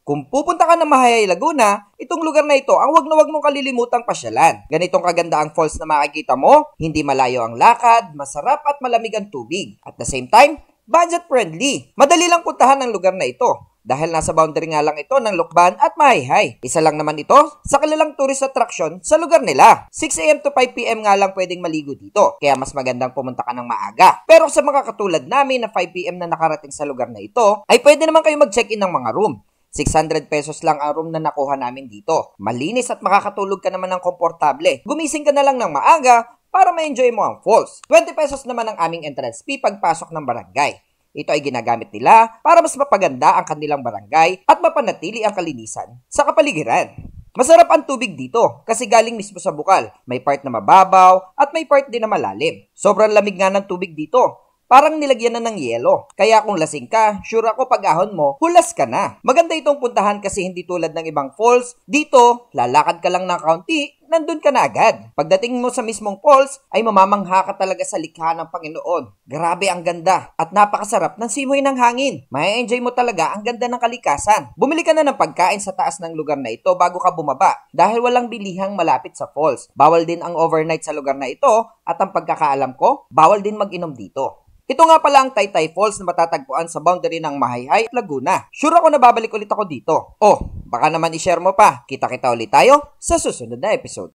Kung pupunta ka ng Mahayay, Laguna, itong lugar na ito ang wag na wag mong kalilimutang pasyalan. Ganitong kaganda ang falls na makikita mo, hindi malayo ang lakad, masarap at malamig ang tubig. At the same time, budget friendly. Madali lang puntahan ang lugar na ito. Dahil nasa boundary nga lang ito ng Lukban at Mahayhay. Isa lang naman ito sa kilalang tourist attraction sa lugar nila. 6 AM to 5 PM nga lang pwedeng maligo dito. Kaya mas magandang pumunta ka ng maaga. Pero sa mga katulad namin na 5 PM na nakarating sa lugar na ito, ay pwede naman kayo mag-check-in ng mga room. 600 pesos lang ang room na nakuha namin dito. Malinis at makakatulog ka naman ng komportable. Gumising ka na lang ng maaga para ma-enjoy mo ang falls. 20 pesos naman ang aming entrance fee pagpasok ng barangay. Ito ay ginagamit nila para mas mapaganda ang kanilang barangay at mapanatili ang kalinisan sa kapaligiran. Masarap ang tubig dito kasi galing mismo sa bukal. May part na mababaw at may part din na malalim. Sobrang lamig nga ng tubig dito. Parang nilagyan na ng yelo. Kaya kung lasing ka, sure ako pag ahon mo, hulas ka na. Maganda itong puntahan kasi hindi tulad ng ibang falls. Dito, lalakad ka lang ng kaunti, nandun ka na agad. Pagdating mo sa mismong falls, ay mamamangha ka talaga sa likha ng Panginoon. Grabe ang ganda at napakasarap ng simoy ng hangin. May-enjoy mo talaga ang ganda ng kalikasan. Bumili ka na ng pagkain sa taas ng lugar na ito bago ka bumaba dahil walang bilihang malapit sa falls. Bawal din ang overnight sa lugar na ito at ang pagkakaalam ko, bawal din mag-inom dito. Ito nga pala ang Taytay Falls na matatagpuan sa boundary ng Mahayhay at Laguna. Sure ako na babalik ulit ako dito. Oh, baka naman i-share mo pa. Kita-kita ulit tayo sa susunod na episode.